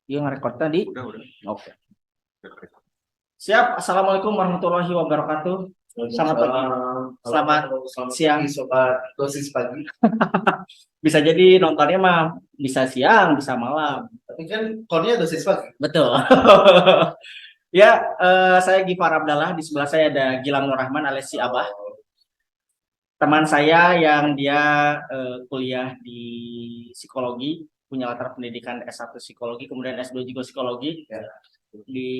Iya ngerekord tadi. Udah. Oke. Siap. Assalamualaikum warahmatullahi wabarakatuh. Selamat pagi. Selamat siang. pagi, sobat dosis pagi. Bisa jadi nontonnya mah bisa siang, bisa malam. Tapi kan konnya dosis pagi. Betul. Ya, saya Gifar Abdallah. Di sebelah saya ada Gilang Nurrahman alias si Abah. Teman saya yang dia kuliah di psikologi, punya latar pendidikan S1 psikologi, kemudian S2 juga psikologi. Ya, Di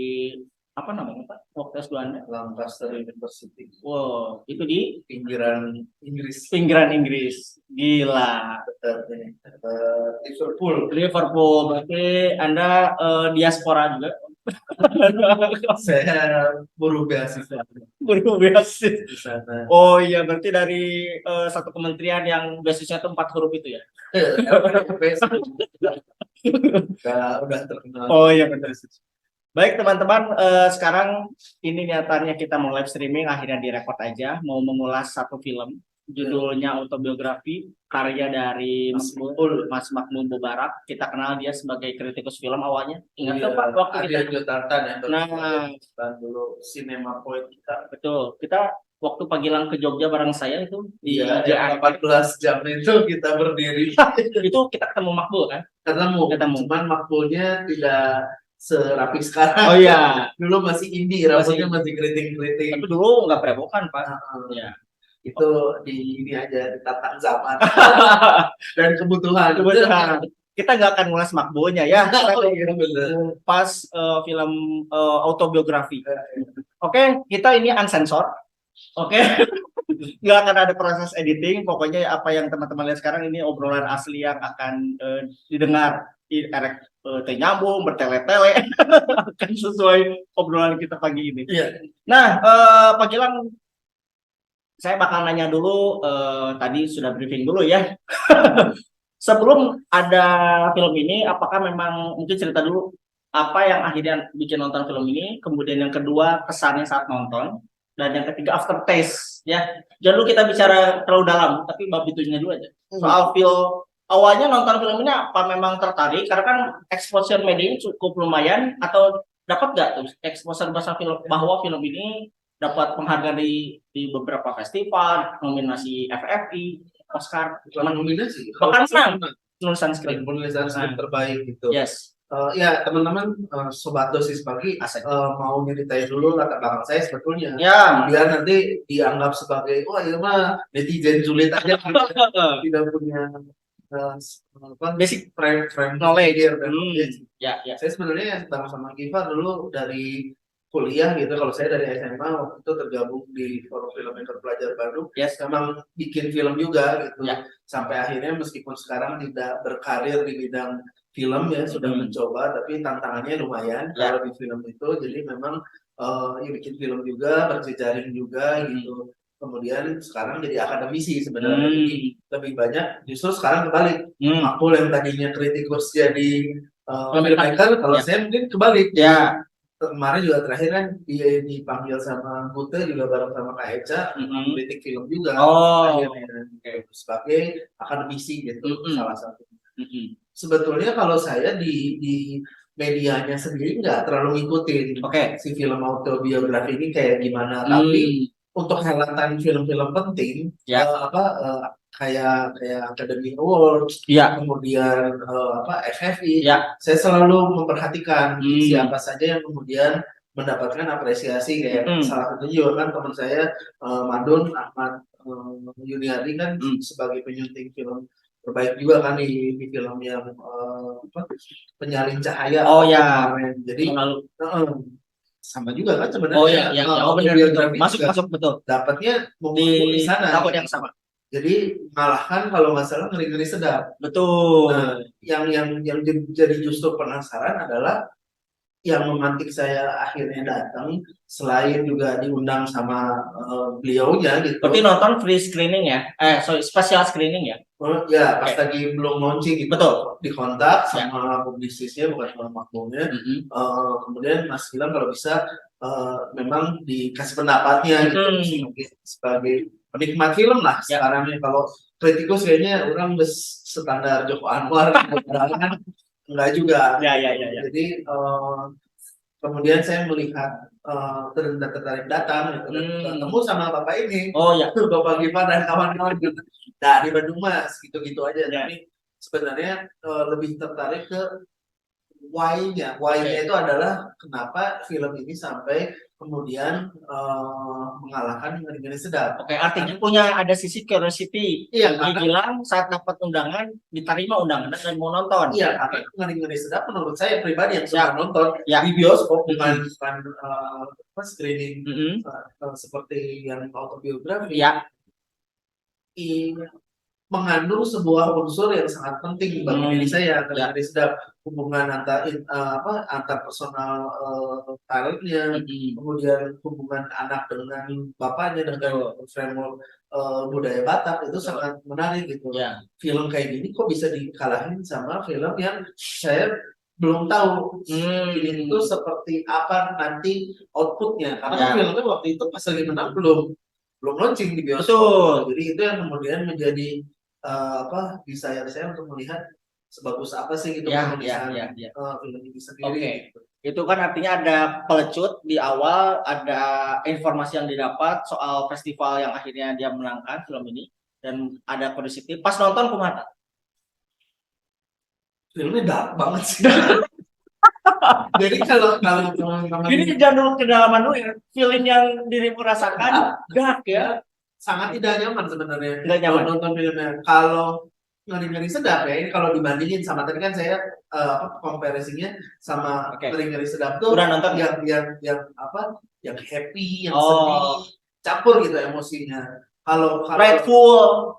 apa namanya Pak? Waktu S2 Anda? Lancaster University. Wow, itu di Pinggiran Inggris. pinggiran Inggris. Gila. Dekat ini, Liverpool. Liverpool, berarti Anda diaspora juga. Saya buruh beasiswa Guru beasiswa. di sana. Oh iya, berarti dari satu kementerian yang beasiswa itu 4 huruf itu ya? LPS udah terkenal. Oh iya benar. Baik teman-teman, sekarang ini niatannya kita mau live streaming, akhirnya direkod aja, mau mengulas satu film, judulnya Autobiografi, karya dari Mas Makmum Mubarak. Kita kenal dia sebagai kritikus film awalnya. Ingat tuh Pak waktu kita? Arya Jotartan ya. Nah, Dulu Cinema Point kita. betul. Kita waktu panggilan ke Jogja bareng saya itu di Iya, jam 14 jam itu kita berdiri. itu kita ketemu Makbul kan? Ketemu. Cuman makbulnya tidak serapi sekarang. Oh iya, Dulu masih indie, rambutnya masih keriting-keriting. tapi dulu nggak berewokan Pak. Ya. Itu ini aja ditantang zaman dan kebutuhan. Kita nggak akan ngulas makbonya ya. Iya, bener. Pas film autobiografi. Oke, kita ini unsensor. Oke, nggak akan ada proses editing. Pokoknya apa yang teman-teman lihat sekarang ini obrolan asli yang akan didengar. Nyambung, bertele-tele, akan sesuai obrolan kita pagi ini. Iya. Nah, Pak Gilang, saya bakal nanya dulu, tadi sudah briefing dulu ya. Sebelum ada film ini, apakah memang mungkin cerita dulu apa yang akhirnya bikin nonton film ini, kemudian yang kedua kesannya saat nonton, dan yang ketiga aftertaste ya. Jangan dulu kita bicara terlalu dalam, tapi bab itunya dulu aja. Soal film awalnya nonton film ini apa memang tertarik karena kan exposure medianya cukup lumayan atau dapat nggak tuh exposure bahasa film bahwa film ini dapat penghargaan di beberapa festival, nominasi FFI, Oscar, Nominasi. bahkan menang penulisan skrip. Penulisan skrip terbaik gitu. Yes. Ya teman-teman, sobat dosis pagi, mau nyeritain dulu latar belakang saya sebetulnya. Ya. Biar nanti dianggap sebagai wah ini mah netizen sulit aja tidak punya basic frame knowledge dan ya. Saya sebenarnya sama Giva dulu dari kuliah gitu. Kalau saya dari SMA waktu itu tergabung di Forum Filmmaker Pelajar Bandung. Yes. Memang bikin film juga gitu. Ya. Sampai akhirnya meskipun sekarang tidak berkarir di bidang film ya, sudah mencoba, tapi tantangannya lumayan kalau di film itu. Jadi memang ya bikin film juga, berjejaring juga gitu. Kemudian sekarang jadi akademisi sebenarnya. Jadi lebih banyak justru sekarang kebalik. Makbul yang tadinya kritikus jadi filmmaker, kalau saya mungkin kebalik. Ya. Kemarin juga terakhir kan dia dipanggil sama Gute juga bareng sama Kak Eca, kritik film juga. Sebagai akademisi gitu, salah satu. Sebetulnya kalau saya di medianya sendiri nggak terlalu ngikutin si film autobiografi ini kayak gimana, tapi untuk helatan film-film penting kayak Academy Awards, kemudian FFI, saya selalu memperhatikan siapa saja yang kemudian mendapatkan apresiasi. Kayak salah satunya juga kan teman saya Madun Ahmad Yuniardi kan sebagai penyunting film terbaik juga kan di film yang Penyalin Cahaya. Jadi sama juga kan sebenarnya. Benar. Masuk betul. Dapatnya di sana tahun yang sama. Jadi malahan kalau nggak salah ngeri-ngeri sedap. Betul. Nah, yang jadi justru penasaran adalah yang memantik saya akhirnya datang, selain juga diundang sama beliaunya gitu. Berarti nonton free screening ya? Special screening ya? Ya, pas lagi belum launching gitu. Betul. Dikontak sama publisisnya, bukan sama makmumnya. Kemudian Mas bilang kalau bisa memang dikasih pendapatnya gitu sebagai penikmat film lah. Sekarang kalau kritikus kayaknya orang standar Joko Anwar. enggak juga. Ya. Jadi kemudian saya melihat tertarik datang gitu, ketemu sama bapak ini, Oh ya. bapak Giva dan kawan-kawan gitu. Nah di Bandung Mas gitu-gitu aja. Ya. Tapi sebenarnya lebih tertarik ke why-nya. Why-nya itu adalah kenapa film ini sampai kemudian mengalahkan Ngeri-Ngeri Sedap. Oke, artinya punya ada sisi curiosity. Iya, Yang bilang saat dapat undangan diterima undangan dan mau nonton. Iya, karena Ngeri-Ngeri Sedap menurut saya pribadi yang Ya. suka nonton Ya. di bioskop, bukan screening seperti yang autobiografi. Ya. Mengandung sebuah unsur yang sangat penting bagi diri saya. Ngeri-Ngeri Sedap, hubungan antar personal talentnya, kemudian hubungan anak dengan bapaknya, dengan framework budaya Batak itu sangat menarik gitu. Film kayak gini kok bisa dikalahin sama film yang saya belum tahu ini itu seperti apa nanti outputnya, karena filmnya waktu itu pas lagi menang belum launching di bioskop. Jadi itu yang kemudian menjadi desire saya untuk melihat sebagus apa sih gitu penulisan film ini sendiri. Gitu. Itu kan artinya ada pelecut di awal, ada informasi yang didapat soal festival yang akhirnya dia menangkan film ini, dan ada kondisi pas nonton kemana? Filmnya dark banget sih. Jadi kalau teman-teman ini jangan kedalaman lu ya, feeling yang dirimu rasakan dark ya. Sangat tidak nyaman sebenarnya. Tidak nyaman nonton filmnya. Kalau Ngeri-Ngeri Sedap ya, ini kalau dibandingin sama tadi kan saya komparasinya sama Ngeri-Ngeri Sedap tuh udah nonton yang happy, yang sedih, campur gitu emosinya. Kalau Rightful.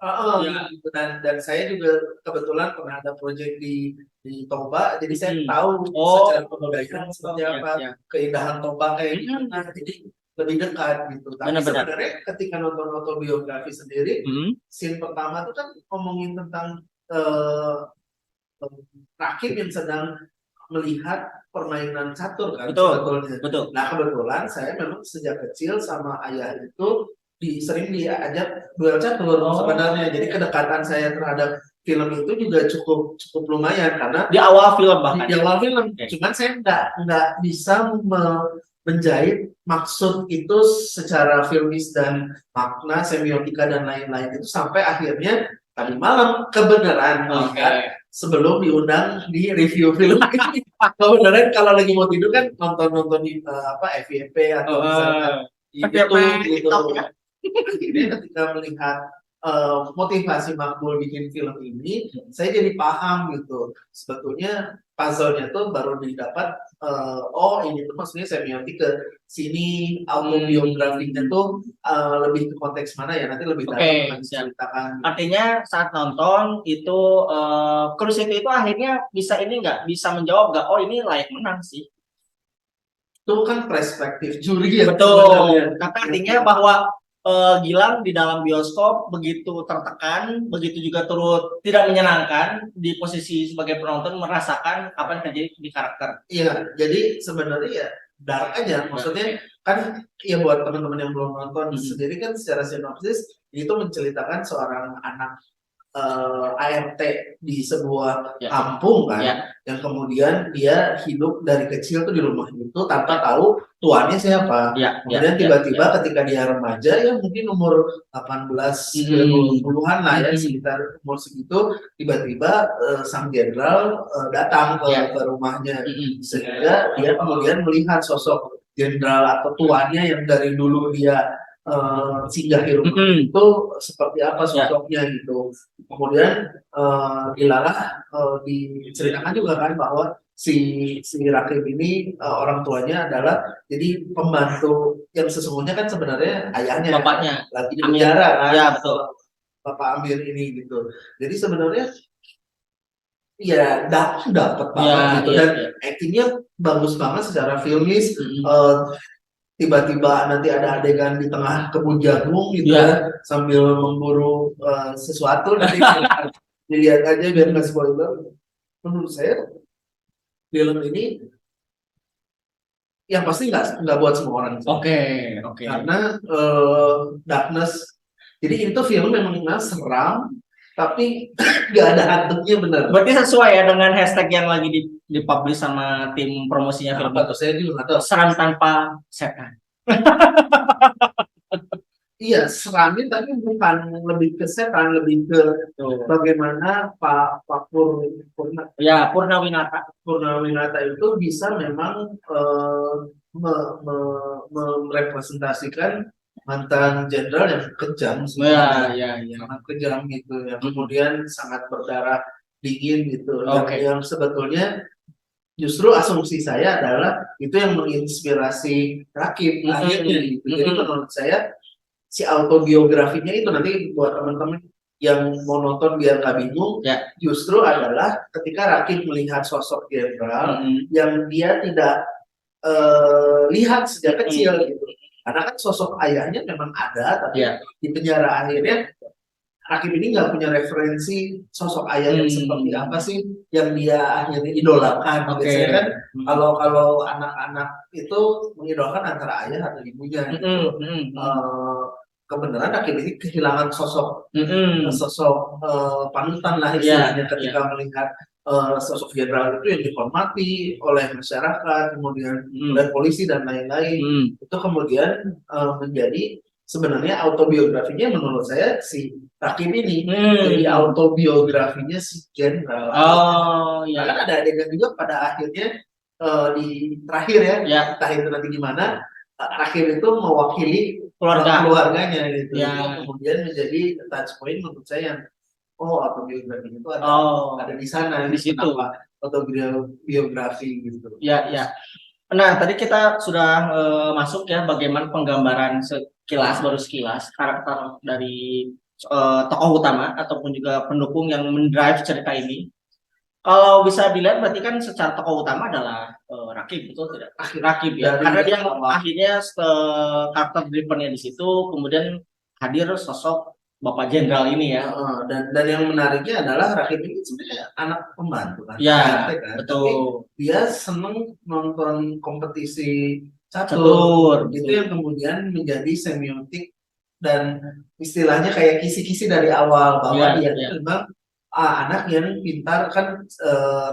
Gitu. Dan saya juga kebetulan pernah ada proyek di Toba, jadi saya tahu secara kebudayaan seperti apa, keindahan Toba kayak gimana, jadi lebih dekat gitu. Tapi sebenarnya ketika nonton autobiografi sendiri, scene pertama itu kan ngomongin tentang Rakib yang sedang melihat permainan catur kan sebetulnya. Nah kebetulan saya memang sejak kecil sama ayah itu sering diajak duel catur sebenarnya. Jadi kedekatan saya terhadap film itu juga cukup lumayan karena di awal film bahkan. Di awal film, cuman saya nggak bisa menjahit maksud itu secara filmis dan makna semiotika dan lain-lain itu sampai akhirnya tadi malam kebenaran melihat sebelum diundang di review film ini. Kebenaran kalau lagi mau tidur kan nonton di FYP atau misalnya di YouTube gitu. Akhirnya ketika melihat motivasi Makbul bikin film ini, saya jadi paham gitu. Sebetulnya puzzle-nya tuh baru didapat, ini tuh maksudnya semiotik ke sini, autobiografinya tuh lebih ke konteks mana ya, nanti lebih dalam menceritakan. Artinya saat nonton itu curiosity itu akhirnya bisa bisa menjawab nggak, ini layak menang sih. Itu kan perspektif juri ya. Betul. Tapi artinya bahwa Gilang di dalam bioskop begitu tertekan, begitu juga turut tidak menyenangkan di posisi sebagai penonton merasakan apa yang terjadi di karakter. Iya, jadi sebenarnya ya dark aja. Maksudnya kan ya buat teman-teman yang belum nonton sendiri kan secara sinopsis itu menceritakan seorang anak ART di sebuah kampung kan, yang kemudian dia hidup dari kecil tuh di rumah itu tanpa tahu tuannya siapa. Kemudian tiba-tiba ketika dia remaja ya mungkin umur 18 20-an lah ya, sekitar umur segitu, tiba-tiba sang jenderal datang ke rumahnya, sehingga dia kemudian melihat sosok jenderal atau tuannya yang dari dulu dia singgah di rumah itu seperti apa sosoknya gitu. Kemudian dilalah diceritakan juga kan bahwa si Rakib ini orang tuanya adalah jadi pembantu yang sesungguhnya kan sebenarnya ayahnya, bapaknya lagi di penjara kan. Ya betul. Bapak Amir ini gitu. Jadi sebenarnya ya dapat banget gitu, dan actingnya bagus banget secara filmis. Tiba-tiba nanti ada adegan di tengah kebun jagung gitu sambil memburu sesuatu, nanti dilihat aja biar nggak spoiler. Menurut saya film ini yang pasti nggak buat semua orang. Karena darkness. Jadi itu film memang seram, tapi nggak ada hantunya bener. Berarti sesuai ya dengan hashtag yang lagi dipublish sama tim promosinya film itu. Saya juga nggak tahu. Seram tanpa setan. Iya, seramin tapi bukan lebih ke setan, lebih ke bagaimana Pak Purnawinata itu bisa memang merepresentasikan mantan jenderal yang kejam sebenarnya, sangat kejam gitu, yang kemudian sangat berdarah dingin gitu, yang sebetulnya justru asumsi saya adalah itu yang menginspirasi Rakib akhirnya gitu. Jadi menurut saya si autobiografinya itu nanti buat teman-teman yang mau nonton biar nggak bingung, justru adalah ketika Rakib melihat sosok jenderal yang dia tidak lihat sejak kecil gitu. Karena kan sosok ayahnya memang ada, tapi di penjara akhirnya Rakib ini nggak punya referensi sosok ayah yang seperti apa sih yang dia akhirnya idolakan. Biasanya kan kalau anak-anak itu mengidolakan antara ayah atau ibunya. Gitu. Kebenaran Rakib ini kehilangan sosok panutan lah istilahnya ketika melihat sosok jenderal itu yang dihormati oleh masyarakat, kemudian oleh polisi dan lain-lain. Itu kemudian menjadi sebenarnya autobiografinya menurut saya si Rakib ini jadi autobiografinya si jenderal. Kan ada adegan juga pada akhirnya di terakhir entah itu nanti gimana, Rakib itu mewakili keluarganya gitu, kemudian menjadi touch point menurut saya yang autobiografi itu ada di sana, di situ autobiografi gitu. Nah, tadi kita sudah masuk ya bagaimana penggambaran baru sekilas karakter dari tokoh utama ataupun juga pendukung yang mendrive cerita ini. Kalau bisa dilihat berarti kan secara tokoh utama adalah Rakib, betul tidak? Rakib ya, karena dia akhirnya karakter drivennya di situ, kemudian hadir sosok Bapak Jenderal ini ya. Dan yang menariknya adalah Rakib ini sebenarnya anak pembantu kan. Betul. Tapi dia seneng nonton kompetisi catur. Itu yang kemudian menjadi semiotik dan istilahnya kayak kisi-kisi dari awal bahwa dia memang anak yang pintar kan.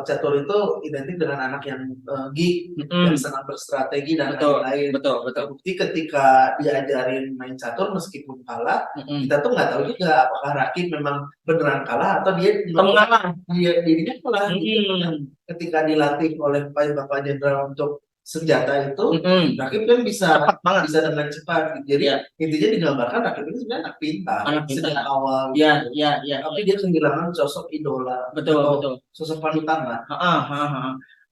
Catur itu identik dengan anak yang geek, yang senang berstrategi dan lain-lain. Betul. Bukti ketika diajarin main catur meskipun kalah, kita tuh nggak tahu juga apakah Rakib memang beneran kalah atau dia mengalah. Dirinya kalah. Ketika dilatih oleh Bapak Jenderal untuk senjata itu, Rakib kan bisa dengan cepat. Jadi intinya digambarkan Rakib ini sebenarnya anak pintar sejak awal. Tapi dia kehilangan sosok idola. Betul. Sosok panutan lah.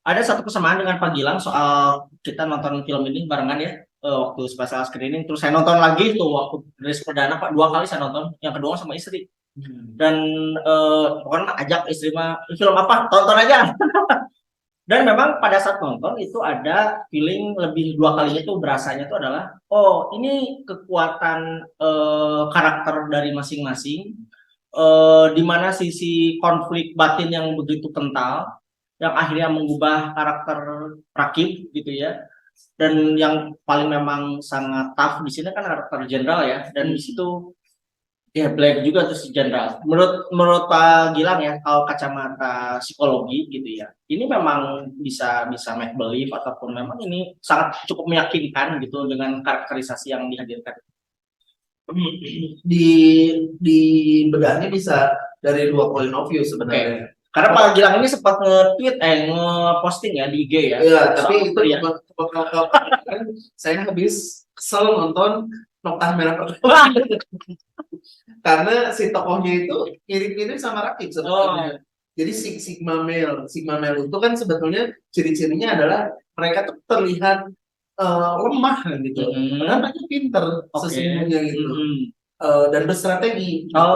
Ada satu kesamaan dengan Pak Gilang soal kita nonton film ini barengan ya, waktu special screening. Terus saya nonton lagi tuh waktu rilis perdana Pak, 2 kali saya nonton. Yang kedua sama istri. Dan pokoknya ajak istri mah, film apa? Tonton aja. Dan memang pada saat nonton itu ada feeling lebih 2 kalinya tuh berasanya tuh adalah ini kekuatan karakter dari masing-masing, di mana sisi konflik batin yang begitu kental yang akhirnya mengubah karakter Rakib gitu ya. Dan yang paling memang sangat tough di sini kan karakter jenderal ya, dan di situ Black juga tuh si jenderal. Menurut Pak Gilang ya, kalau kacamata psikologi gitu ya, ini memang bisa make believe ataupun memang ini sangat cukup meyakinkan gitu dengan karakterisasi yang dihadirkan. Di bedahnya bisa dari 2 point of view sebenarnya. Karena Pak Gilang ini sempat nge-tweet, nge-posting ya di IG ya. Iya, tapi itu kan saya habis kesel nonton Noktah Merah Pertama. Karena si tokohnya itu mirip-mirip sama Rakib sebetulnya. Jadi Sigma male itu kan sebetulnya ciri-cirinya adalah mereka tuh terlihat lemah gitu. Padahal mereka pinter sesungguhnya gitu. Dan berstrategi gitu.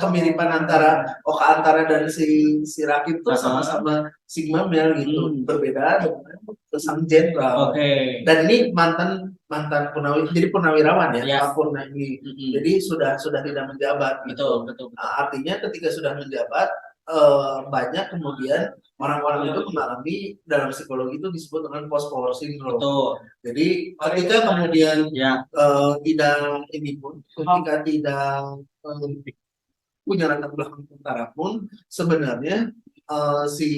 Kemiripan antara dan si Rakib tuh sama-sama Sigma male gitu. Berbeda dengan sang jenderal. Dan ini mantan purnawirawan ya, Pak Purna ini. Jadi sudah tidak menjabat gitu. Betul. Artinya ketika sudah menjabat, banyak kemudian orang-orang itu mengalami dalam psikologi itu disebut dengan post power syndrome. Jadi ketika kemudian tidak punya latar belakang tentara pun sebenarnya si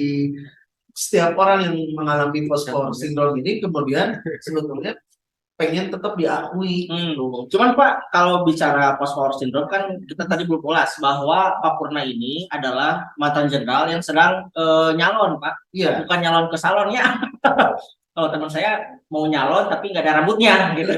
setiap orang yang mengalami post war syndrome ini kemudian sebetulnya pengen tetap diakui gitu. Cuman Pak, kalau bicara post war syndrome kan kita tadi belum ulas bahwa Pak Purna ini adalah mantan jenderal yang sedang nyalon Pak. Iya. Bukan nyalon ke salonnya. Kalau teman saya mau nyalon tapi nggak ada rambutnya gitu.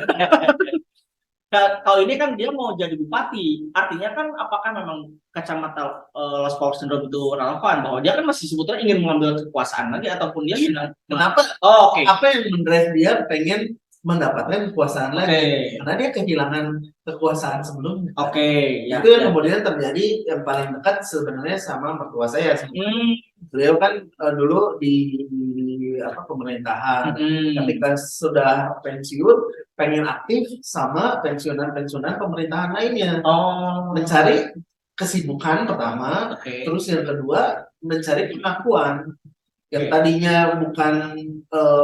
Kalau ini kan dia mau jadi bupati, artinya kan apakah memang kacamata lost power syndrome itu relevan bahwa dia kan masih sebetulnya ingin mengambil kekuasaan lagi ataupun dia sedang Kenapa? oh, oke. Apa yang mendrive dia pengen mendapatkan kekuasaan lagi? Oke. Karena dia kehilangan kekuasaan sebelumnya. Oke, ya. Itu yang kemudian terjadi yang paling dekat sebenarnya sama mertua saya. Beliau kan dulu di pemerintahan. Ketika sudah pensiun, pengen aktif sama pensiunan-pensiunan pemerintahan lainnya. Mencari kesibukan pertama, terus yang kedua mencari pengakuan. Yang tadinya bukan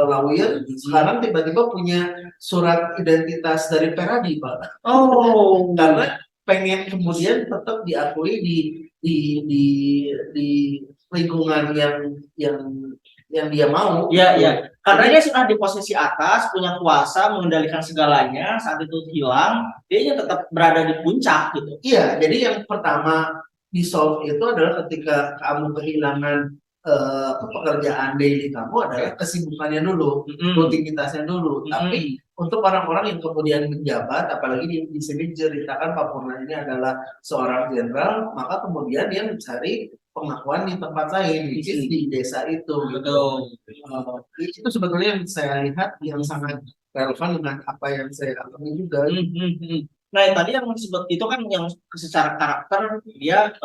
lawyer, sekarang tiba-tiba punya surat identitas dari Peradi, Pak. Karena pengen kemudian tetap diakui di lingkungan yang dia mau. Iya. Karena dia sudah di posisi atas, punya kuasa, mengendalikan segalanya. Saat itu hilang, dia tetap berada di puncak gitu. Iya, jadi yang pertama di solve itu adalah ketika kamu kehilangan pekerjaan daily kamu adalah kesibukannya dulu, rutinitasnya dulu. Tapi untuk orang-orang yang kemudian menjabat, apalagi di sini diceritakan Pak Purna ini adalah seorang jenderal, maka kemudian dia mencari pengakuan di tempat lain, di desa itu. Betul. Itu sebetulnya yang saya lihat yang sangat relevan dengan apa yang saya alami juga. Nah, tadi yang disebut itu kan yang secara karakter dia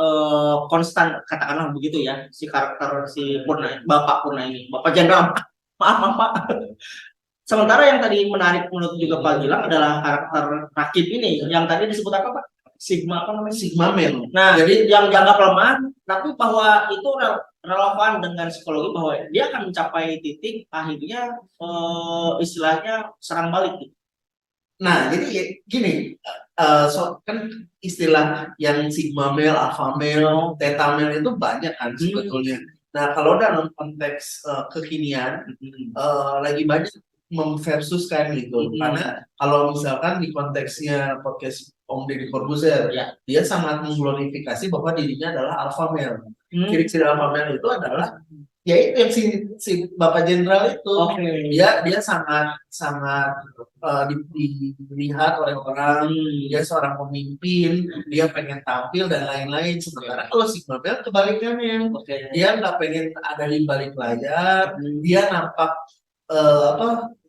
konstan, katakanlah begitu ya, si karakter si Purna, Bapak Purna ini, Bapak Jenderal. Maaf Pak. Sementara yang tadi menarik menurut juga Pak Gilang adalah karakter Rakib ini, yang tadi disebut apa Pak? Sigma apa namanya? Sigma male. Nah, jadi yang dianggap lemah, tapi bahwa itu relevan dengan psikologi bahwa dia akan mencapai titik akhirnya istilahnya serang balik gitu. Nah, jadi gini, kan istilah yang sigma male, alpha male, theta male itu banyak kan sebetulnya. Nah, kalau dalam konteks kekinian, lagi banyak memversuskan gitu. Karena kalau misalkan di konteksnya podcast Om Deddy Corbuzier, dia sangat mengglorifikasi bahwa dirinya adalah alpha male. Ciri-ciri alpha male itu adalah ya itu yang si Bapak Jenderal itu. Dia sangat dilihat oleh orang, dia seorang pemimpin, dia pengen tampil dan lain-lain. Sementara kalau si Mabel kebalikannya, dia nggak pengen ada di balik layar, dia nampak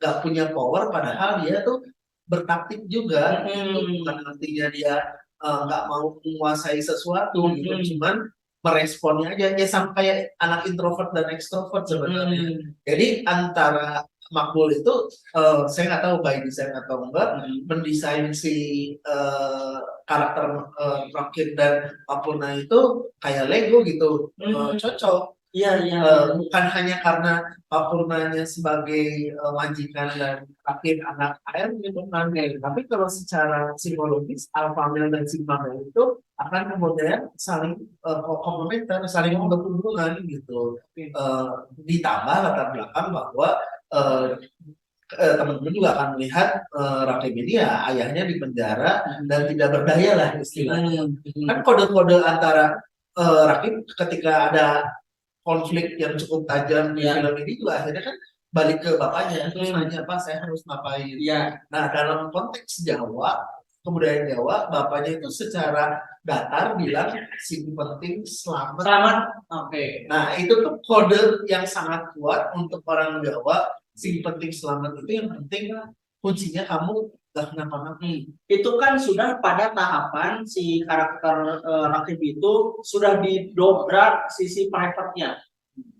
nggak punya power, padahal dia tuh bertaktik juga. Bukan artinya dia nggak mau menguasai sesuatu gitu, cuman meresponnya aja. Dia sama kayak anak introvert dan ekstrovert sebenarnya. Jadi antara Makmul itu saya nggak tahu by design atau enggak, mendesain si karakter Rakib dan Papurna itu kayak Lego gitu, cocok. Bukan hanya karena Papurnanya sebagai majikan dan Rakib anak ayam gitu kan, tapi kalau secara psikologis alpha male dan sigma male itu akan kemudian saling komplementer, saling berhubungan gitu. Ditambah latar belakang bahwa teman-teman juga akan melihat Rakib ini ya ayahnya di penjara dan tidak berdaya lah istilahnya. Kan kode-kode antara Rakib ketika ada konflik yang cukup tajam di film ini juga akhirnya kan balik ke bapaknya, terus nanya, Pak saya harus ngapain. Nah dalam konteks Jawa, kebudayaan Jawa, bapaknya itu secara datar bilang si penting selamat. Nah itu tuh kode yang sangat kuat untuk orang Jawa. Si penting selamat itu yang penting kuncinya kamu gak kenapa-napa. Itu kan sudah pada tahapan si karakter Rakib itu sudah didobrak sisi private-nya.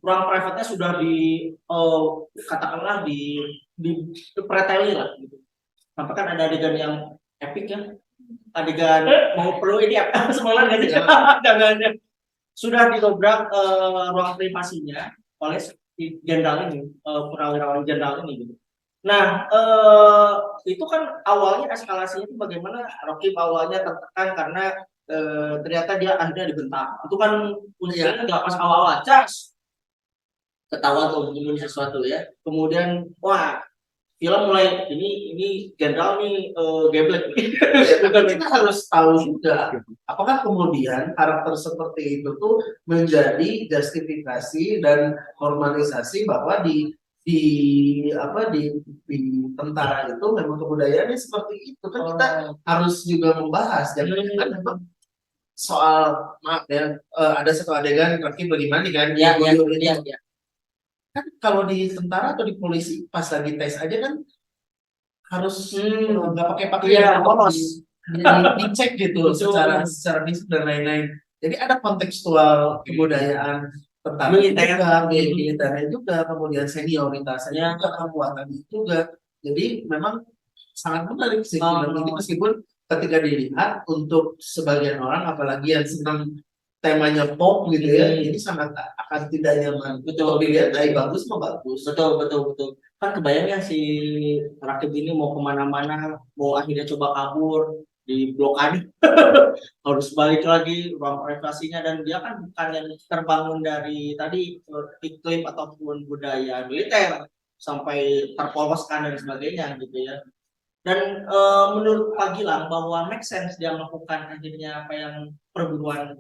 Ruang private-nya sudah katakanlah di preteli lah gitu. Sampai kan ada adegan yang epic ya. Adegan mau perlu ini ya, semuanya nggak sih? Jangan. Sudah didobrak ruang privasinya oleh jenderal ini, purnawirawan jenderal ini gitu. Nah, itu kan awalnya eskalasinya itu bagaimana Rakib awalnya tertekan karena ternyata dia akhirnya dibentak. Itu kan punya nggak pas awal-awal, cas ketawa tuh membunuh sesuatu ya. Kemudian wah film mulai ini jenderal nih geblek. Bukan, kita harus tahu juga apakah kemudian karakter seperti itu tuh menjadi justifikasi dan normalisasi bahwa di di tentara itu memang kebudayaannya seperti itu kan kita harus juga membahas dan kan memang soal maaf ya ada satu adegan Rocky bagaimana kan kan kalau di tentara atau di polisi pas lagi tes aja kan harus nggak pakai pakaian polos dicek gitu secara fisik dan lain-lain. Jadi ada kontekstual kebudayaan tentang militernya juga, kemudian senioritasnya juga, kekuatannya juga. Jadi memang sangat menarik sih film ini meskipun ketika dilihat untuk sebagian orang apalagi yang senang temanya pop gitu ya, ini sangat akan tidak nyaman. Betul, dilihat bagus mah bagus. Betul. Kan kebayangnya si Rakib ini mau kemana-mana, mau akhirnya coba kabur di blokade, harus balik lagi ruang privasinya dan dia kan bukan yang terbangun dari tadi iklim ataupun budaya militer sampai terpoloskan dan sebagainya gitu ya. Dan menurut Pak Gilang bahwa make sense dia melakukan akhirnya apa yang perburuan.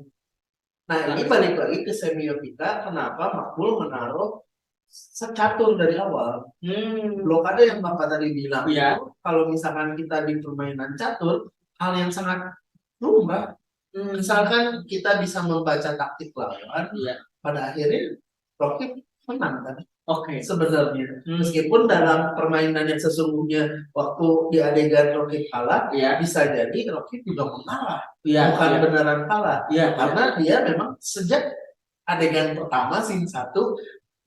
Nah ini balik lagi ke semiotika, kenapa Makmul menaruh secatur dari awal. Blokade yang Bapak tadi bilang itu, kalau misalkan kita di permainan catur, hal yang sangat lumrah. Misalkan kita bisa membaca taktik lawan, pada akhirnya Rocky menang kan? Sebenarnya meskipun dalam permainan yang sesungguhnya waktu di adegan Rocky kalah bisa jadi Rocky juga mengalah bukan beneran kalah karena dia memang sejak adegan pertama scene 1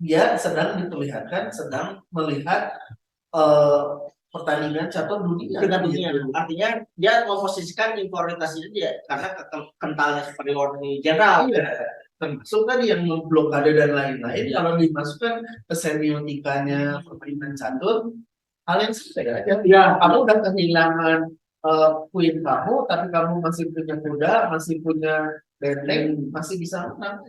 dia sedang diperlihatkan sedang melihat pertandingan catur dunia dengan dunia artinya dia memposisikan inferioritasnya dia karena kentalnya superiority jenderal termasuk tadi yang memblokade dan lain-lain kalau dimasukkan ke semiotikanya permainan catur hal yang sepele aja kamu udah kehilangan queen kamu tapi kamu masih punya kuda masih punya benteng masih bisa menang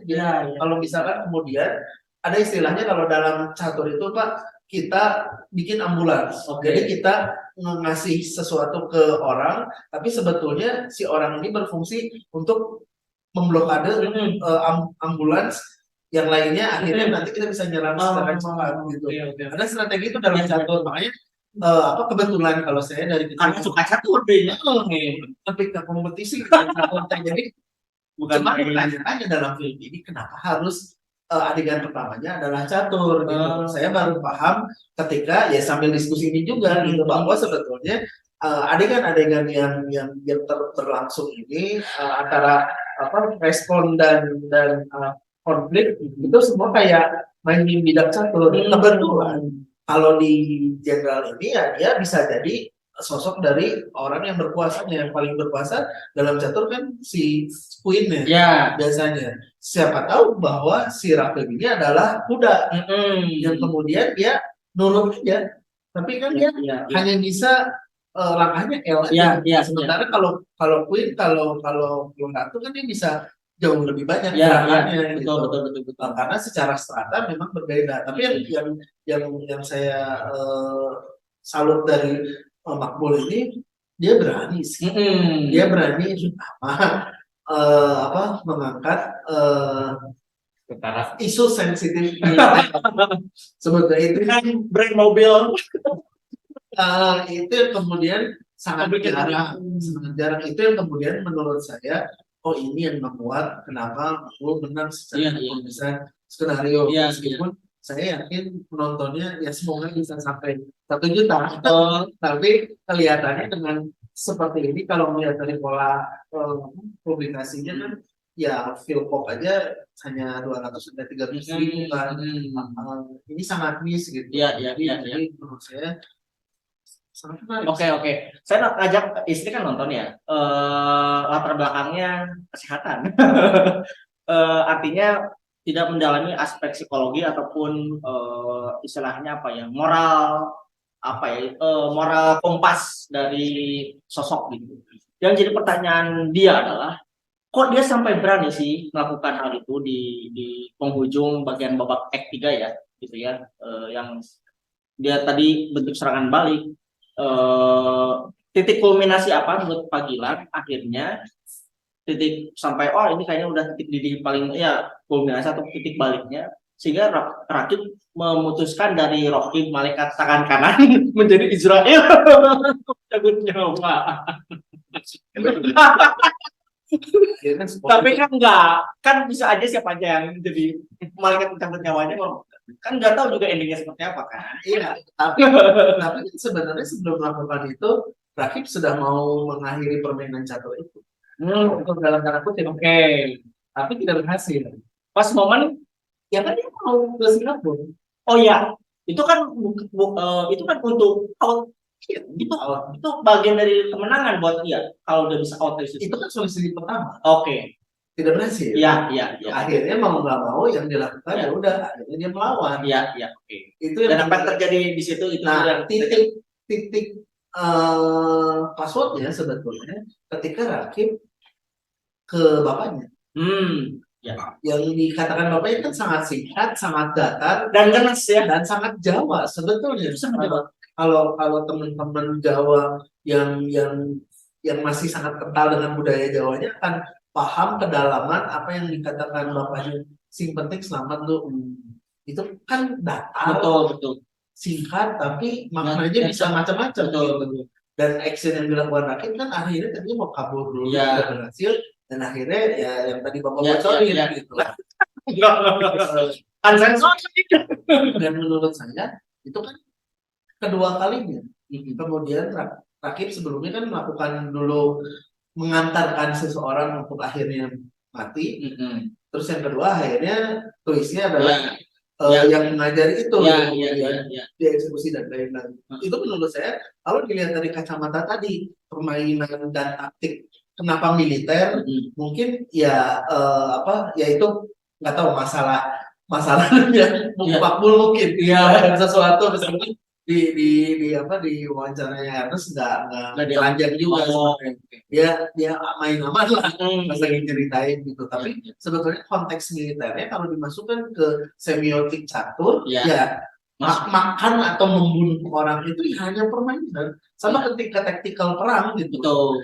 kalau misalkan kemudian ada istilahnya kalau dalam catur itu Pak kita bikin ambulans jadi kita ngasih sesuatu ke orang tapi sebetulnya si orang ini berfungsi untuk memblokade ambulans yang lainnya akhirnya nanti kita bisa nyerang secara cepat gitu. Ada strategi itu dalam catur makanya kebetulan kalau saya dari karena suka catur deh ketika kompetisi catur jadi cuma pertanyaannya dalam film ini kenapa harus adegan pertamanya adalah catur gitu. Saya baru paham ketika ya sambil diskusi ini juga gitu bahwa sebetulnya adegan-adegan yang berlangsung ini antara respon dan konflik itu semua kayak main bidak catur. Kebetulan kalau di jenderal ini ya dia bisa jadi sosok dari orang yang berkuasa yang paling berkuasa dalam catur kan si queen biasanya. Siapa tahu bahwa si Rakib ini adalah kuda yang kemudian dia nurut aja. Tapi kan dia hanya bisa langkahnya L aja. Sementara kalau queen kalau ratu kan dia bisa jauh lebih banyak gerakannya gitu. Betul. Karena secara strata memang berbeda. Tapi yang saya salut dari Makmul ini dia berani sih. Dia berani mengangkat isu sensitif sebetulnya itu kan brand mobil itu yang kemudian sangat jarang itu yang kemudian menurut saya ini yang membuat kenapa aku menang secara bisa skenario meskipun saya yakin penontonnya ya semoga bisa sampai 1 juta tapi kelihatannya dengan seperti ini kalau melihat dari pola publikasinya kan ya film pop aja hanya 200 sampai 300 ribu kan ini sangat miss gitu jadi menurut saya sangat menarik. Oke. Saya ngajak istri kan nonton ya. Latar belakangnya kesehatan. Artinya tidak mendalami aspek psikologi ataupun istilahnya moral moral kompas dari sosok gitu. Yang jadi pertanyaan dia adalah kok dia sampai berani sih melakukan hal itu di penghujung bagian babak act 3 ya, gitu ya, yang dia tadi bentuk serangan balik. Eh, Titik kulminasi apa menurut Pak Gilang akhirnya titik sampai oh ini kayaknya udah titik paling ya kulminasi atau titik baliknya sehingga Rakib memutuskan dari Rohib malaikat tangan kanan menjadi Israel cabut nyawa. Tapi kan enggak, kan bisa aja siapa aja yang jadi malaikat pencabut nyawanya kan nggak tahu juga endingnya seperti apa kan. Iya, tapi kan sebenarnya sebelum melakukan itu, Rakib sudah mau mengakhiri permainan catur itu. Untuk dalam tanda kutip, Oke. tapi tidak berhasil. Pas momen Ya kan dia mau ke Singapura. oh ya itu kan itu kan untuk out. Itu bagian dari kemenangan buat dia kalau udah bisa out dari situ. Itu kan solusi pertama. Oke. Tidak berhasil. Iya, iya, iya. Akhirnya mau nggak mau yang dilakukan ya udah akhirnya dia melawan. Iya, iya, oke. Itu Dan apa yang terjadi di situ itu nah, titik passwordnya sebetulnya ketika Rakib ke bapaknya. Ya. Yang dikatakan bapaknya kan sangat singkat, sangat datar Dan keras ya. dan sangat Jawa sebetulnya. Sangat Jawa. Kalau teman-teman Jawa yang masih sangat kental dengan budaya Jawanya akan paham kedalaman apa yang dikatakan bapaknya. Sing penting selamat tuh. Itu kan datar, betul. singkat, tapi maknanya bisa macam-macam. Betul. Dan action yang dilakukan Rakib kan akhirnya tadi mau kabur dulu, tidak berhasil. Dan akhirnya ya yang tadi Bapak bocorin gitu. Dan menurut saya itu kan kedua kalinya. Kemudian Rakib sebelumnya kan melakukan dulu mengantarkan seseorang untuk akhirnya mati. Terus yang kedua akhirnya twistnya adalah yang mengajari itu dieksekusi dan lain-lain. Itu menurut saya kalau dilihat dari kacamata tadi permainan dan taktik kenapa militer mungkin ya ya itu nggak tahu masalahnya makbul mungkin sesuatu misalnya di wawancaranya Ernest nggak dilanjut juga dia main aman lah pas lagi ceritain gitu, tapi sebetulnya konteks militernya kalau dimasukkan ke semiotik catur ya makan atau membunuh orang itu hanya permainan sama ketika taktikal perang gitu.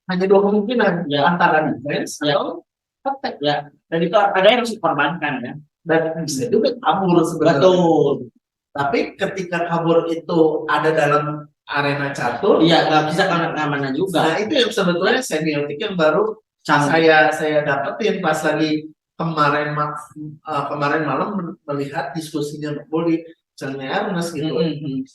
Hanya dua kemungkinan antara defense atau attack dan itu ada yang harus dikorbankan ya dan bisa juga kabur sebenarnya. Betul. Tapi ketika kabur itu ada dalam arena catur, nggak bisa karena keamanan juga. Nah itu yang sebetulnya semiotik yang baru saya dapetin pas lagi kemarin malam melihat diskusinya di channelnya Ernest gitu.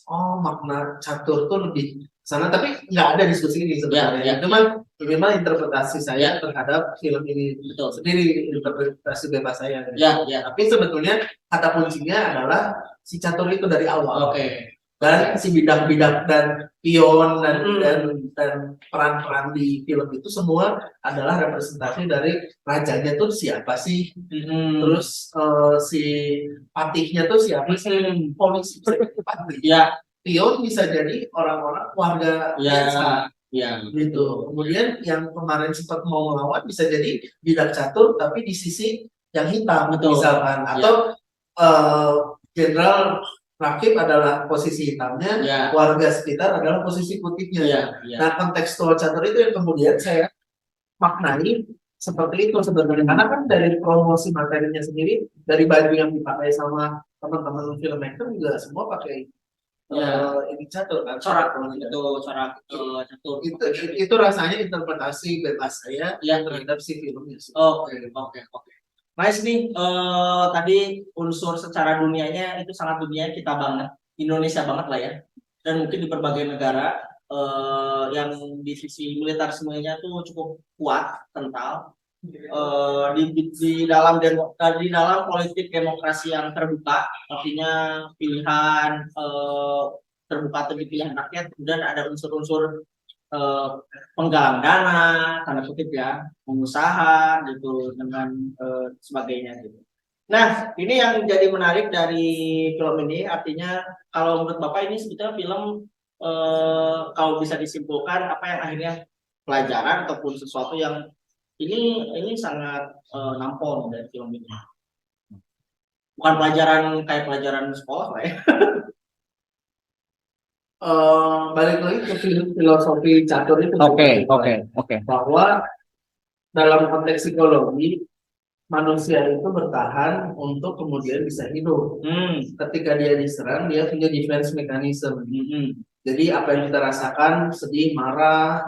Oh makna catur tuh lebih sana, tapi nggak ada diskusi ini sebenarnya. Cuman minimal interpretasi saya terhadap film ini sendiri, interpretasi bebas saya. Tapi sebetulnya kata kuncinya adalah si catur itu dari awal. Dan si bidak-bidak dan pion dan peran-peran di film itu semua adalah representasi dari rajanya tuh siapa sih, terus si patihnya tuh siapa sih, polisi patih. Pion bisa jadi orang-orang warga biasa. Gitu. Kemudian yang kemarin sempat mau melawan bisa jadi bidak catur tapi di sisi yang hitam misalkan, atau jenderal Rakib adalah posisi hitamnya, warga sekitar adalah posisi putihnya. Nah kontekstual catur itu yang kemudian saya maknai seperti itu sebenarnya, karena kan dari promosi materinya sendiri, dari baju yang dipakai sama teman-teman filmmaker juga semua pakai ini catur kan, corak catur itu rasanya interpretasi bebas saya terhadap si filmnya. Oke. Nice nih, tadi unsur secara dunianya itu sangat dunia kita banget, Indonesia banget lah ya, dan mungkin di berbagai negara yang di sisi militer semuanya tuh cukup kuat, kental, di dalam politik demokrasi yang terbuka, artinya pilihan terbuka atau pilihan rakyat, kemudian ada unsur-unsur penggalang dana, tanda kutip ya, pengusaha gitu dengan sebagainya gitu. Nah, ini yang jadi menarik dari film ini, artinya kalau menurut Bapak ini sebetulnya film kalau bisa disimpulkan apa yang akhirnya pelajaran ataupun sesuatu yang ini sangat nampol dari film ini. Bukan pelajaran kayak pelajaran sekolah lah ya. Balik lagi ke filosofi catur itu. Oke. Bahwa dalam konteks psikologi manusia itu bertahan untuk kemudian bisa hidup. Ketika dia diserang, dia punya defense mechanism. Jadi apa yang kita rasakan, sedih, marah,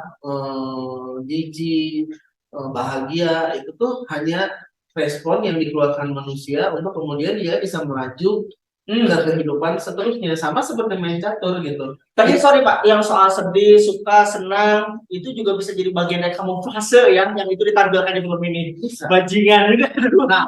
jijik, bahagia, itu tuh hanya respon yang dikeluarkan manusia untuk kemudian dia bisa melaju ke kehidupan seterusnya. Sama seperti main catur gitu. Tapi sorry Pak, yang soal sedih, suka, senang, itu juga bisa jadi bagian dari kamuflase yang itu ditampilkan di film ini. Bisa. Bajingan juga. Nah,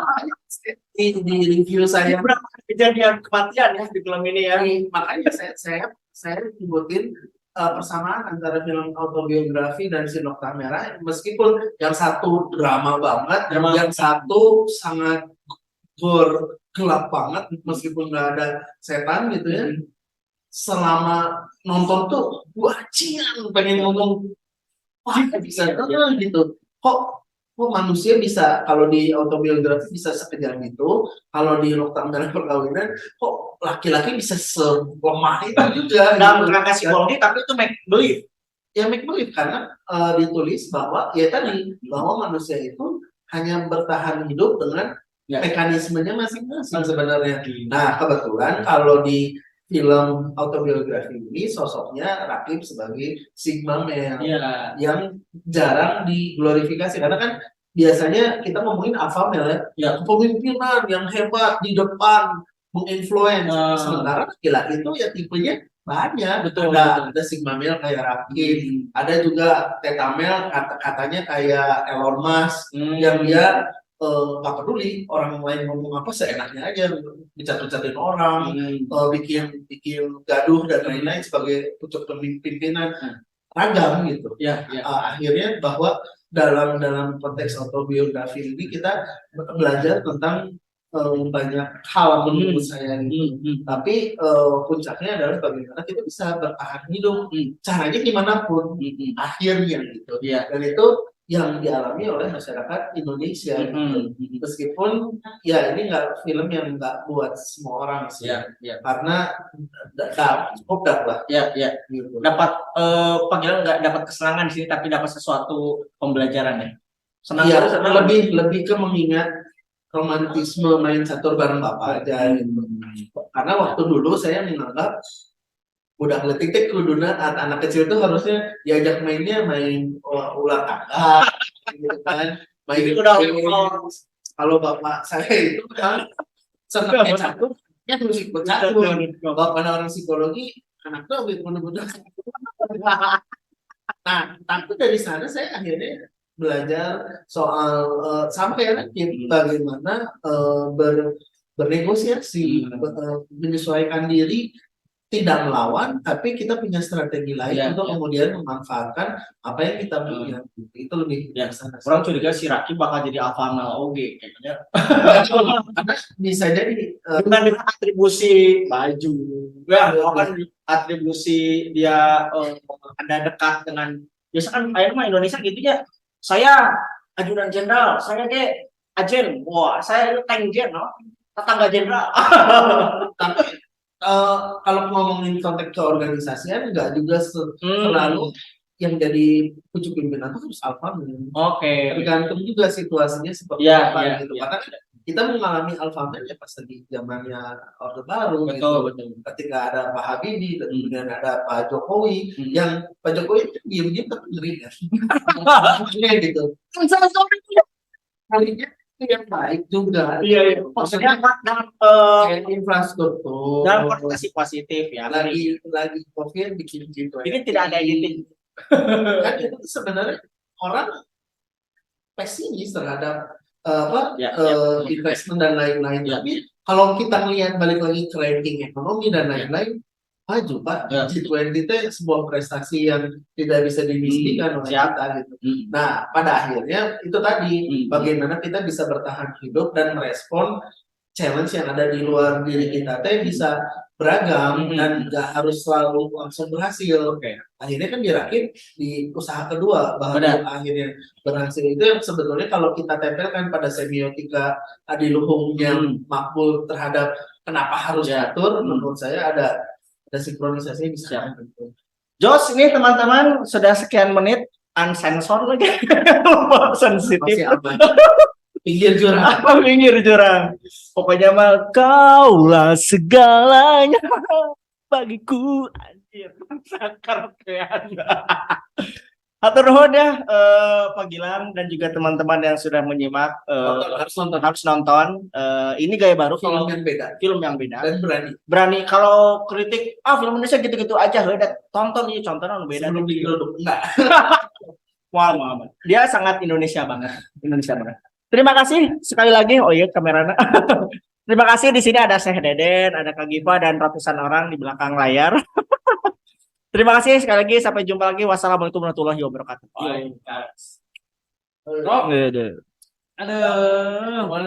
di review saya berapa kejadian kematian ya di film ini ya. Makanya saya sebutin persamaan antara film autobiografi dan Si Nokta Merah, meskipun yang satu drama banget, yang satu sangat gore, gelap banget, meskipun nggak ada setan gitu ya. Selama nonton tuh wajian pengen ngomong, wah bisa gitu. Kok manusia bisa, kalau di autobiografi bisa sekejam itu, kalau di Nokta Merah Perkawinan kok laki-laki bisa selemah itu juga dalam kerangka psikologi, tapi itu make believe. Ya make believe karena ditulis bahwa ya tadi bahwa manusia itu hanya bertahan hidup dengan mekanismenya masing-masing sebenarnya. Nah kebetulan kalau di film autobiografi ini sosoknya Rakib sebagai Sigma male yang jarang diglorifikasi, karena kan biasanya kita ngomongin alpha male ya, kepemimpinan yang hebat di depan, menginfluence. Sementara laki-laki itu ya tipenya banyak, ada Sigma male kayak Rakib, ada juga Theta male katanya kayak Elon Musk yang dia nggak peduli orang lain ngomong apa, seenaknya aja dicat-catin orang, bikin gaduh dan lain-lain sebagai pucuk pimpinan, ragam gitu. Akhirnya bahwa dalam konteks autobiografi ini kita belajar tentang banyak hal menurut saya gitu. Tapi puncaknya adalah bagaimana kita bisa bertahan hidup, caranya gimana pun, akhirnya gitu. Dan itu yang dialami oleh masyarakat Indonesia gitu. Meskipun ya ini nggak film yang nggak buat semua orang sih, karena cukup dapat gitu. Dapat panggilan nggak dapat kesenangan di sini, tapi dapat sesuatu pembelajaran ya. Lebih ke mengingat romantisme main catur bareng bapak aja gitu. Karena waktu dulu saya menganggap udah letik kuduna anak kecil itu harusnya diajak mainnya main ular tangga gitu kan, kalau bapak saya itu kan senang main catur ya harus ikut catur. Bapak orang psikologi, anaknya bener-bener. Nah tapi dari sana saya akhirnya belajar soal sampai bagaimana bernegosiasi, menyesuaikan diri, tidak melawan, tapi kita punya strategi lain untuk kemudian memanfaatkan apa yang kita punya. Itu lebih bijaksana. Orang curiga si Raki bakal jadi alpha male oge kayaknya. Karena bisa jadi dengan atribusi baju, kan atribusi dia ada dekat dengan, biasa kan akhirnya Indonesia gitu ya. Saya ajudan jenderal, saya ke ajen, wah saya tank jen, tetangga jenderal. Tapi kalau ngomongin konteks keorganisasian nggak juga selalu yang jadi pucuk pimpinan itu harus alpha male. Tergantung juga situasinya seperti apa gitu. Karena kita mengalami alpha male ya pas lagi zamannya Orde Baru gitu. Ketika ada Pak Habibie dan kemudian ada Pak Jokowi, yang Pak Jokowi itu diam-diam tapi ngeri kan. Gitu. Kalinya yang baik juga. Maksudnya dalam infrastruktur, dalam konotasi positif ya. Lagi COVID bikin gitu. Ini tidak ada editing. Kan itu sebenarnya orang pesimis terhadap investment dan lain-lain. Tapi kalau kita melihat balik lagi ke ranking ekonomi dan lain-lain, maju Pak. G20 itu sebuah prestasi yang tidak bisa dimimpikan oleh kita gitu. Nah pada akhirnya itu tadi bagaimana kita bisa bertahan hidup dan merespon challenge yang ada di luar diri kita teh bisa beragam dan nggak harus selalu langsung berhasil. Oke. Akhirnya kan dirakit di usaha kedua, bahan akhirnya berhasil. Itu yang sebetulnya kalau kita tempelkan pada semiotika adiluhung yang makbul terhadap kenapa harus diatur, menurut saya ada sinkronisasi bisa. Jos, ini teman-teman sudah sekian menit unsensor lagi. Sensitif. Masih aman. Pinggir jurang. Pinggir jurang. Pokoknya mah kaulah segalanya bagiku, anjir. Sakar kean. Hatur nuhun ya Pak Gilang dan juga teman-teman yang sudah menyimak. Harus nonton. Ini gaya baru, film yang beda dan berani. Kalau kritik film Indonesia gitu-gitu aja, udah tonton ini contohnya beda. Sebelum digeruduk enggak. Wah, dia sangat Indonesia banget. Terima kasih sekali lagi. Oh iya, kameranya. Terima kasih. Di sini ada Syekh Deden, ada Kak Giva dan ratusan orang di belakang layar. Terima kasih sekali lagi. Sampai jumpa lagi. Wassalamualaikum warahmatullahi wabarakatuh. Aduh.